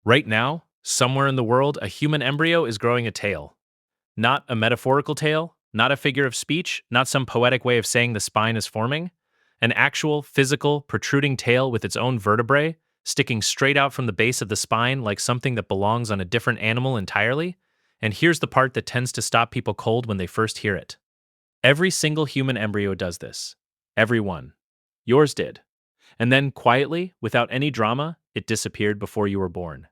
Right now, somewhere in the world, a human embryo is growing a tail. Not a metaphorical tail, not a figure of speech, not some poetic way of saying the spine is forming. An actual, physical, protruding tail with its own vertebrae, sticking straight out from the base of the spine like something that belongs on a different animal entirely. And here's the part that tends to stop people cold when they first hear it. Every single human embryo does this. Every one. Yours did. And then, quietly, without any drama, it disappeared before you were born.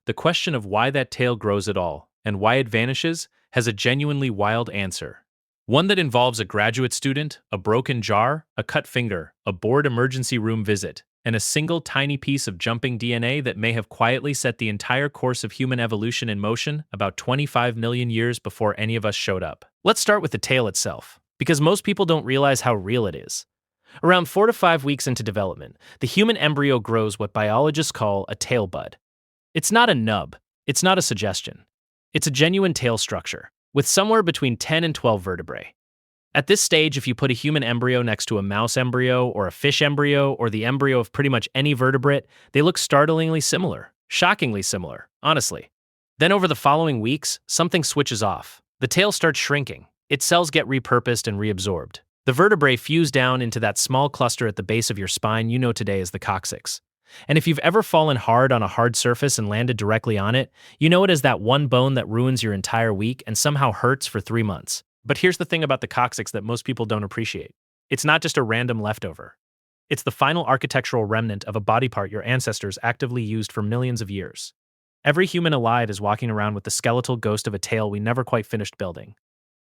The question of why that tail grows at all, and why it vanishes, has a genuinely wild answer. One that involves a graduate student, a broken jar, a cut finger, a bored emergency room visit, and a single tiny piece of jumping DNA that may have quietly set the entire course of human evolution in motion about 25 million years before any of us showed up. Let's start with the tail itself, because most people don't realize how real it is. Around 4 to 5 weeks into development, the human embryo grows what biologists call a tail bud. It's not a nub, it's not a suggestion. It's a genuine tail structure, with somewhere between 10 and 12 vertebrae. At this stage, if you put a human embryo next to a mouse embryo or a fish embryo or the embryo of pretty much any vertebrate, they look startlingly similar, shockingly similar, honestly. Then over the following weeks, something switches off. The tail starts shrinking, its cells get repurposed and reabsorbed. The vertebrae fuse down into that small cluster at the base of your spine you know today as the coccyx. And if you've ever fallen hard on a hard surface and landed directly on it, you know it as that one bone that ruins your entire week and somehow hurts for 3 months. But here's the thing about the coccyx that most people don't appreciate. It's not just a random leftover. It's the final architectural remnant of a body part your ancestors actively used for millions of years. Every human alive is walking around with the skeletal ghost of a tail we never quite finished building.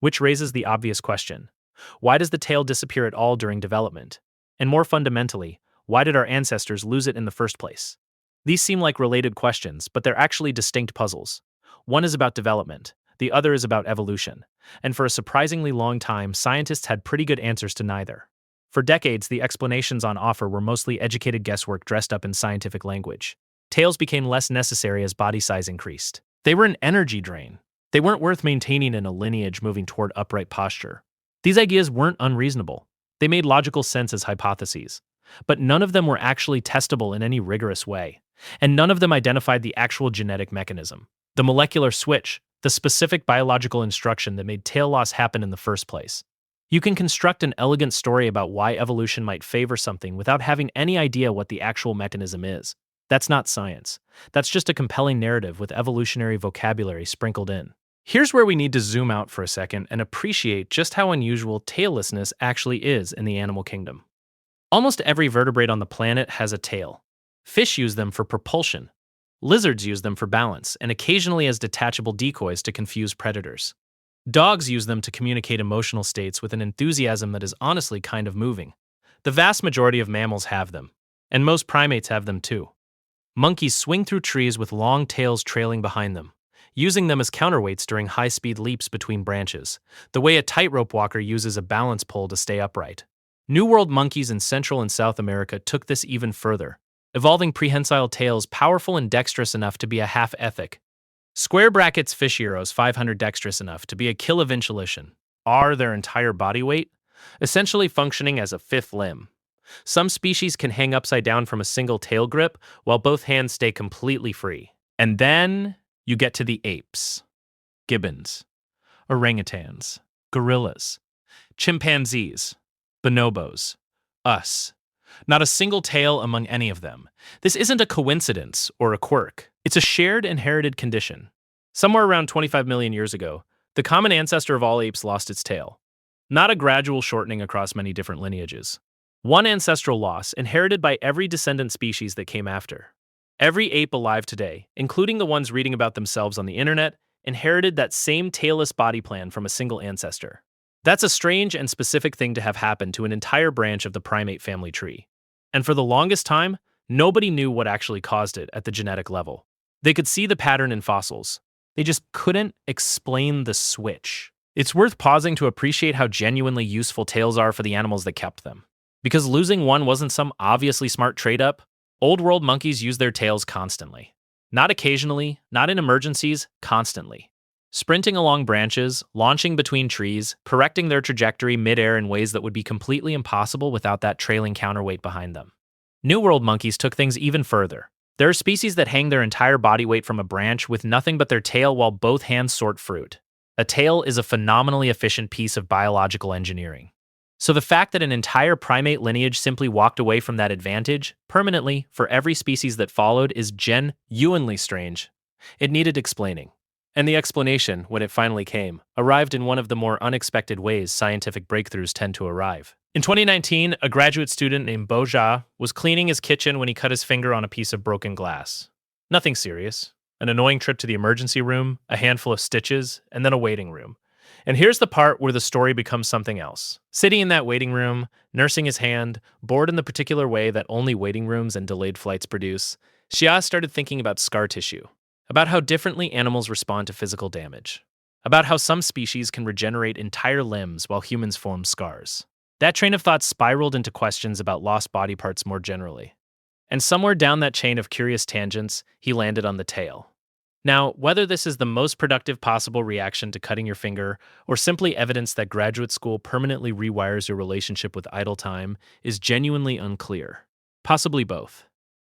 Which raises the obvious question. Why does the tail disappear at all during development? And more fundamentally, why did our ancestors lose it in the first place? These seem like related questions, but they're actually distinct puzzles. One is about development, the other is about evolution. And for a surprisingly long time, scientists had pretty good answers to neither. For decades, the explanations on offer were mostly educated guesswork dressed up in scientific language. Tails became less necessary as body size increased. They were an energy drain. They weren't worth maintaining in a lineage moving toward upright posture. These ideas weren't unreasonable. They made logical sense as hypotheses. But none of them were actually testable in any rigorous way. And none of them identified the actual genetic mechanism, the molecular switch, the specific biological instruction that made tail loss happen in the first place. You can construct an elegant story about why evolution might favor something without having any idea what the actual mechanism is. That's not science. That's just a compelling narrative with evolutionary vocabulary sprinkled in. Here's where we need to zoom out for a second and appreciate just how unusual taillessness actually is in the animal kingdom. Almost every vertebrate on the planet has a tail. Fish use them for propulsion. Lizards use them for balance, and occasionally as detachable decoys to confuse predators. Dogs use them to communicate emotional states with an enthusiasm that is honestly kind of moving. The vast majority of mammals have them, and most primates have them too. Monkeys swing through trees with long tails trailing behind them, using them as counterweights during high-speed leaps between branches, the way a tightrope walker uses a balance pole to stay upright. New World monkeys in Central and South America took this even further, evolving prehensile tails powerful and dexterous enough to be a half-ethic. Square brackets fish heroes 500 dexterous enough to be a kilovincilission are their entire body weight, essentially functioning as a fifth limb. Some species can hang upside down from a single tail grip while both hands stay completely free. And then you get to the apes. Gibbons, orangutans, gorillas, chimpanzees, bonobos, us. Not a single tail among any of them. This isn't a coincidence or a quirk. It's a shared inherited condition. Somewhere around 25 million years ago, the common ancestor of all apes lost its tail. Not a gradual shortening across many different lineages. One ancestral loss inherited by every descendant species that came after. Every ape alive today, including the ones reading about themselves on the internet, inherited that same tailless body plan from a single ancestor. That's a strange and specific thing to have happen to an entire branch of the primate family tree. And for the longest time, nobody knew what actually caused it at the genetic level. They could see the pattern in fossils. They just couldn't explain the switch. It's worth pausing to appreciate how genuinely useful tails are for the animals that kept them. Because losing one wasn't some obviously smart trade-up, old world monkeys use their tails constantly. Not occasionally, not in emergencies, constantly. Sprinting along branches, launching between trees, correcting their trajectory mid-air in ways that would be completely impossible without that trailing counterweight behind them. New World monkeys took things even further. There are species that hang their entire body weight from a branch with nothing but their tail while both hands sort fruit. A tail is a phenomenally efficient piece of biological engineering. So the fact that an entire primate lineage simply walked away from that advantage permanently for every species that followed is genuinely strange. It needed explaining. And the explanation, when it finally came, arrived in one of the more unexpected ways scientific breakthroughs tend to arrive. In 2019, a graduate student named Bo Jia was cleaning his kitchen when he cut his finger on a piece of broken glass. Nothing serious. An annoying trip to the emergency room, a handful of stitches, and then a waiting room. And here's the part where the story becomes something else. Sitting in that waiting room, nursing his hand, bored in the particular way that only waiting rooms and delayed flights produce, Xia started thinking about scar tissue, about how differently animals respond to physical damage, about how some species can regenerate entire limbs while humans form scars. That train of thought spiraled into questions about lost body parts more generally. And somewhere down that chain of curious tangents, he landed on the tail. Now, whether this is the most productive possible reaction to cutting your finger, or simply evidence that graduate school permanently rewires your relationship with idle time, is genuinely unclear. Possibly both.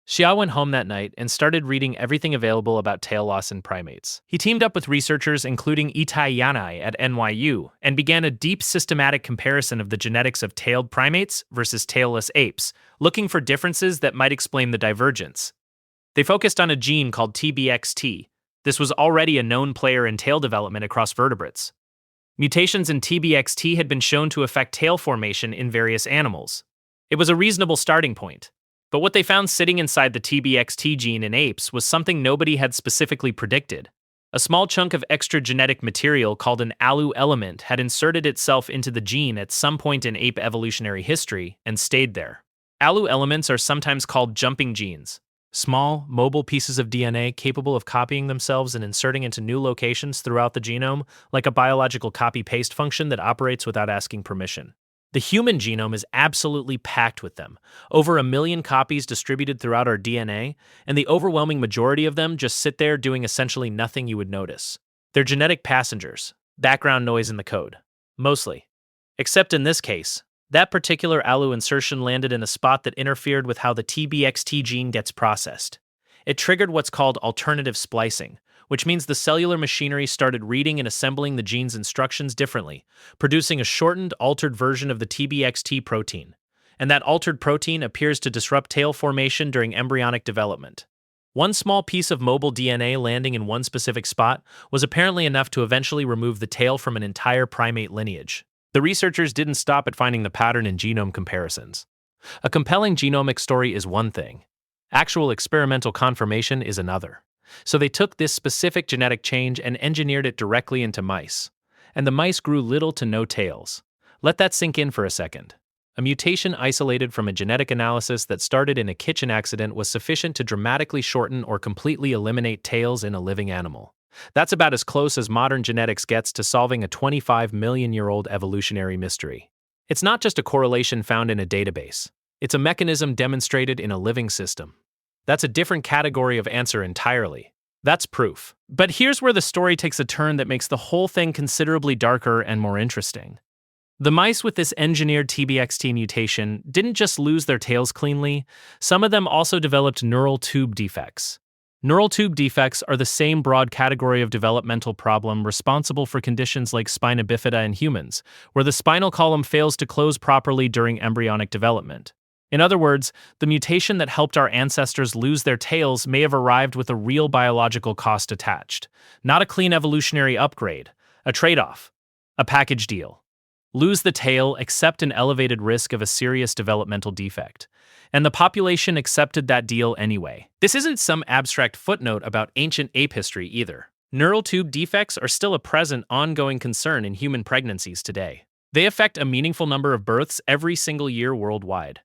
Xia went home that night and started reading everything available about tail loss in primates. He teamed up with researchers including Itai Yanai at NYU and began a deep systematic comparison of the genetics of tailed primates versus tailless apes, looking for differences that might explain the divergence. They focused on a gene called TBXT. This was already a known player in tail development across vertebrates. Mutations in TBXT had been shown to affect tail formation in various animals. It was a reasonable starting point. But what they found sitting inside the TBXT gene in apes was something nobody had specifically predicted. A small chunk of extra genetic material called an ALU element had inserted itself into the gene at some point in ape evolutionary history and stayed there. ALU elements are sometimes called jumping genes. Small, mobile pieces of DNA capable of copying themselves and inserting into new locations throughout the genome, like a biological copy-paste function that operates without asking permission. The human genome is absolutely packed with them, over 1 million copies distributed throughout our DNA, and the overwhelming majority of them just sit there doing essentially nothing you would notice. They're genetic passengers, background noise in the code. Mostly. Except in this case, that particular ALU insertion landed in a spot that interfered with how the TBXT gene gets processed. It triggered what's called alternative splicing, which means the cellular machinery started reading and assembling the gene's instructions differently, producing a shortened, altered version of the TBXT protein. And that altered protein appears to disrupt tail formation during embryonic development. One small piece of mobile DNA landing in one specific spot was apparently enough to eventually remove the tail from an entire primate lineage. The researchers didn't stop at finding the pattern in genome comparisons. A compelling genomic story is one thing. Actual experimental confirmation is another. So they took this specific genetic change and engineered it directly into mice. And the mice grew little to no tails. Let that sink in for a second. A mutation isolated from a genetic analysis that started in a kitchen accident was sufficient to dramatically shorten or completely eliminate tails in a living animal. That's about as close as modern genetics gets to solving a 25-million-year-old evolutionary mystery. It's not just a correlation found in a database. It's a mechanism demonstrated in a living system. That's a different category of answer entirely. That's proof. But here's where the story takes a turn that makes the whole thing considerably darker and more interesting. The mice with this engineered TBXT mutation didn't just lose their tails cleanly, some of them also developed neural tube defects. Neural tube defects are the same broad category of developmental problem responsible for conditions like spina bifida in humans, where the spinal column fails to close properly during embryonic development. In other words, the mutation that helped our ancestors lose their tails may have arrived with a real biological cost attached. Not a clean evolutionary upgrade, a trade-off, a package deal. Lose the tail, accept an elevated risk of a serious developmental defect. And the population accepted that deal anyway. This isn't some abstract footnote about ancient ape history either. Neural tube defects are still a present, ongoing concern in human pregnancies today. They affect a meaningful number of births every single year worldwide.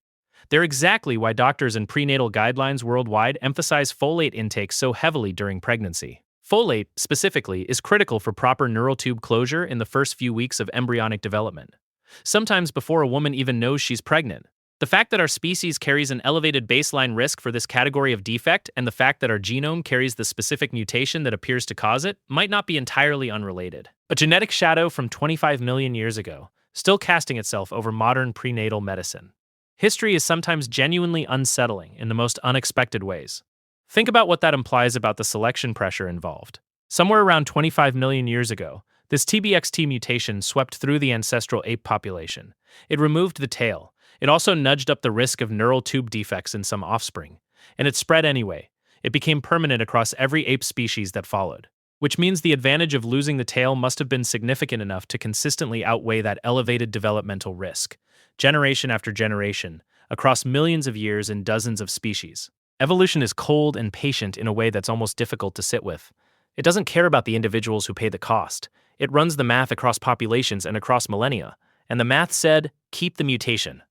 They're exactly why doctors and prenatal guidelines worldwide emphasize folate intake so heavily during pregnancy. Folate, specifically, is critical for proper neural tube closure in the first few weeks of embryonic development, sometimes before a woman even knows she's pregnant. The fact that our species carries an elevated baseline risk for this category of defect and the fact that our genome carries the specific mutation that appears to cause it might not be entirely unrelated. A genetic shadow from 25 million years ago, still casting itself over modern prenatal medicine. History is sometimes genuinely unsettling in the most unexpected ways. Think about what that implies about the selection pressure involved. Somewhere around 25 million years ago, this TBXT mutation swept through the ancestral ape population. It removed the tail. It also nudged up the risk of neural tube defects in some offspring. And it spread anyway. It became permanent across every ape species that followed. Which means the advantage of losing the tail must have been significant enough to consistently outweigh that elevated developmental risk, generation after generation, across millions of years and dozens of species. Evolution is cold and patient in a way that's almost difficult to sit with. It doesn't care about the individuals who pay the cost. It runs the math across populations and across millennia. And the math said, keep the mutation.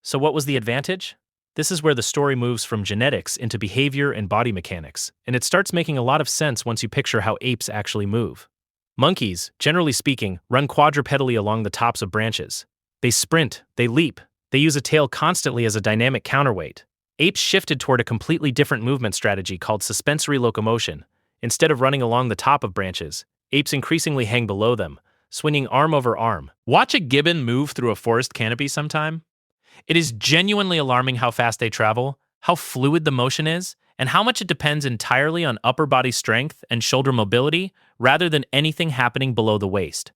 So what was the advantage? This is where the story moves from genetics into behavior and body mechanics, and it starts making a lot of sense once you picture how apes actually move. Monkeys, generally speaking, run quadrupedally along the tops of branches. They sprint, they leap, they use a tail constantly as a dynamic counterweight. Apes shifted toward a completely different movement strategy called suspensory locomotion. Instead of running along the top of branches, apes increasingly hang below them, swinging arm over arm. Watch a gibbon move through a forest canopy sometime. It is genuinely alarming how fast they travel, how fluid the motion is, and how much it depends entirely on upper body strength and shoulder mobility rather than anything happening below the waist.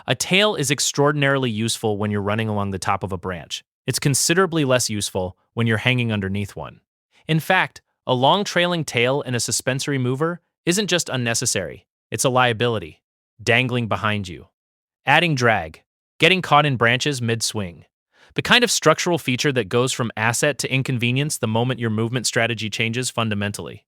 A tail is extraordinarily useful when you're running along the top of a branch. It's considerably less useful when you're hanging underneath one. In fact, a long trailing tail in a suspensory mover isn't just unnecessary, it's a liability, dangling behind you, adding drag, getting caught in branches mid-swing. The kind of structural feature that goes from asset to inconvenience the moment your movement strategy changes fundamentally.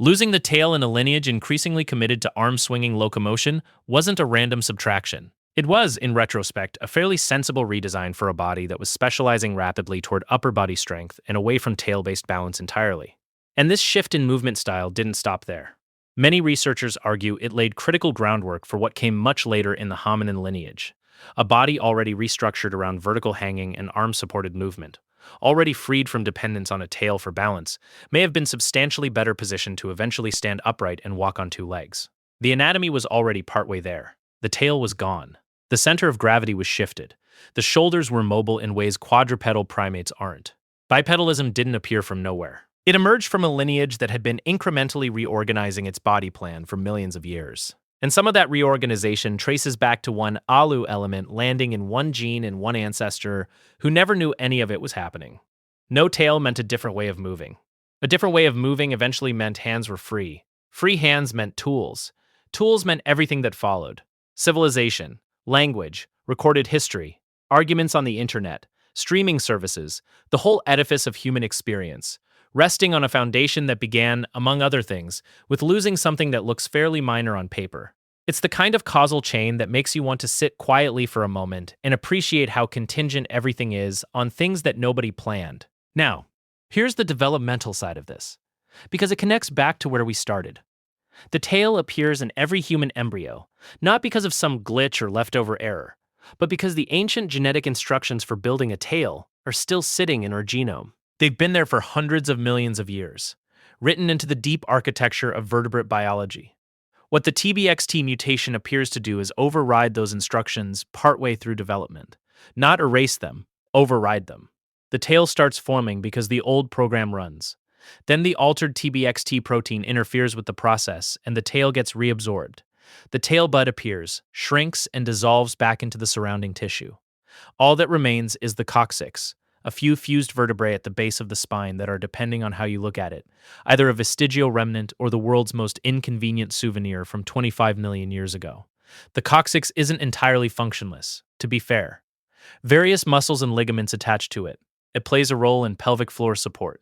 Losing the tail in a lineage increasingly committed to arm-swinging locomotion wasn't a random subtraction. It was, in retrospect, a fairly sensible redesign for a body that was specializing rapidly toward upper body strength and away from tail-based balance entirely. And this shift in movement style didn't stop there. Many researchers argue it laid critical groundwork for what came much later in the hominin lineage. A body already restructured around vertical hanging and arm-supported movement, already freed from dependence on a tail for balance, may have been substantially better positioned to eventually stand upright and walk on two legs. The anatomy was already partway there. The tail was gone. The center of gravity was shifted. The shoulders were mobile in ways quadrupedal primates aren't. Bipedalism didn't appear from nowhere. It emerged from a lineage that had been incrementally reorganizing its body plan for millions of years. And some of that reorganization traces back to one ALU element landing in one gene in one ancestor who never knew any of it was happening. No tail meant a different way of moving. A different way of moving eventually meant hands were free. Free hands meant tools. Tools meant everything that followed. Civilization, language, recorded history, arguments on the internet, streaming services, the whole edifice of human experience, resting on a foundation that began, among other things, with losing something that looks fairly minor on paper. It's the kind of causal chain that makes you want to sit quietly for a moment and appreciate how contingent everything is on things that nobody planned. Now, here's the developmental side of this, because it connects back to where we started. The tail appears in every human embryo, not because of some glitch or leftover error, but because the ancient genetic instructions for building a tail are still sitting in our genome. They've been there for hundreds of millions of years, written into the deep architecture of vertebrate biology. What the TBXT mutation appears to do is override those instructions partway through development, not erase them, override them. The tail starts forming because the old program runs. Then the altered TBXT protein interferes with the process, and the tail gets reabsorbed. The tail bud appears, shrinks, and dissolves back into the surrounding tissue. All that remains is the coccyx, a few fused vertebrae at the base of the spine that are, depending on how you look at it, either a vestigial remnant or the world's most inconvenient souvenir from 25 million years ago. The coccyx isn't entirely functionless, to be fair. Various muscles and ligaments attach to it. It plays a role in pelvic floor support.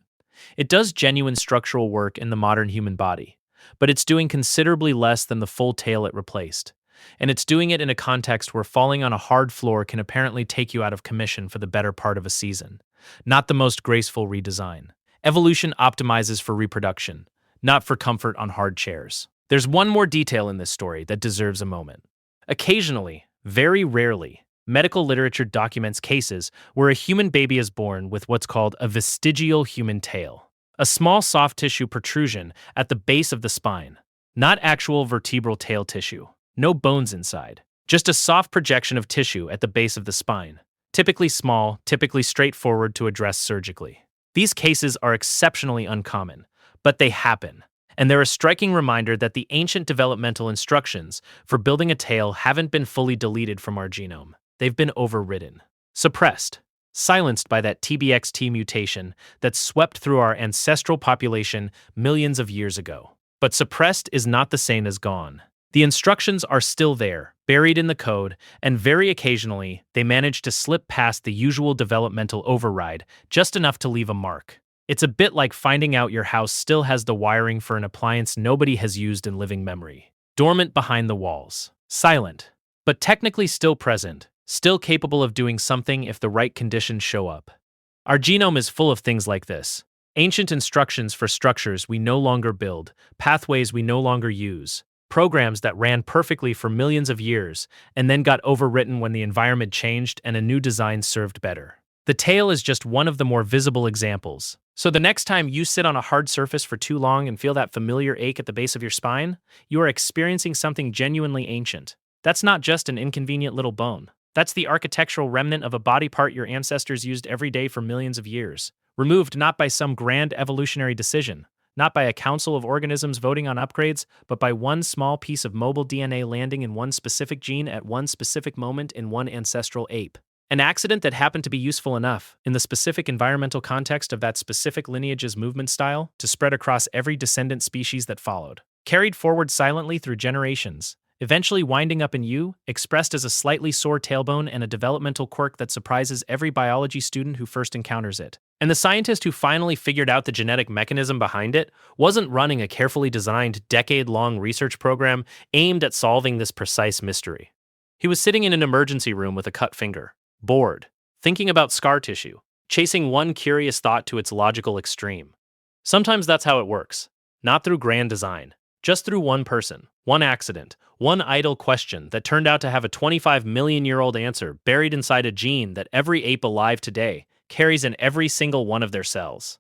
It does genuine structural work in the modern human body, but it's doing considerably less than the full tail it replaced. And it's doing it in a context where falling on a hard floor can apparently take you out of commission for the better part of a season. Not the most graceful redesign. Evolution optimizes for reproduction, not for comfort on hard chairs. There's one more detail in this story that deserves a moment. Occasionally, very rarely, medical literature documents cases where a human baby is born with what's called a vestigial human tail, a small soft tissue protrusion at the base of the spine, not actual vertebral tail tissue. No bones inside, just a soft projection of tissue at the base of the spine, typically small, typically straightforward to address surgically. These cases are exceptionally uncommon, but they happen. And they're a striking reminder that the ancient developmental instructions for building a tail haven't been fully deleted from our genome. They've been overridden, suppressed, silenced by that TBXT mutation that swept through our ancestral population millions of years ago. But suppressed is not the same as gone. The instructions are still there, buried in the code, and very occasionally they manage to slip past the usual developmental override just enough to leave a mark. It's a bit like finding out your house still has the wiring for an appliance nobody has used in living memory. Dormant behind the walls. Silent. But technically still present. Still capable of doing something if the right conditions show up. Our genome is full of things like this. Ancient instructions for structures we no longer build, pathways we no longer use, programs that ran perfectly for millions of years and then got overwritten when the environment changed and a new design served better. The tail is just one of the more visible examples. So the next time you sit on a hard surface for too long and feel that familiar ache at the base of your spine, you are experiencing something genuinely ancient. That's not just an inconvenient little bone. That's the architectural remnant of a body part your ancestors used every day for millions of years. Removed not by some grand evolutionary decision, not by a council of organisms voting on upgrades, but by one small piece of mobile DNA landing in one specific gene at one specific moment in one ancestral ape. An accident that happened to be useful enough, in the specific environmental context of that specific lineage's movement style, to spread across every descendant species that followed. Carried forward silently through generations, eventually winding up in you, expressed as a slightly sore tailbone and a developmental quirk that surprises every biology student who first encounters it. And the scientist who finally figured out the genetic mechanism behind it wasn't running a carefully designed, decade-long research program aimed at solving this precise mystery. He was sitting in an emergency room with a cut finger, bored, thinking about scar tissue, chasing one curious thought to its logical extreme. Sometimes that's how it works, not through grand design, just through one person, one accident, one idle question that turned out to have a 25-million-year-old answer buried inside a gene that every ape alive today carries in every single one of their cells.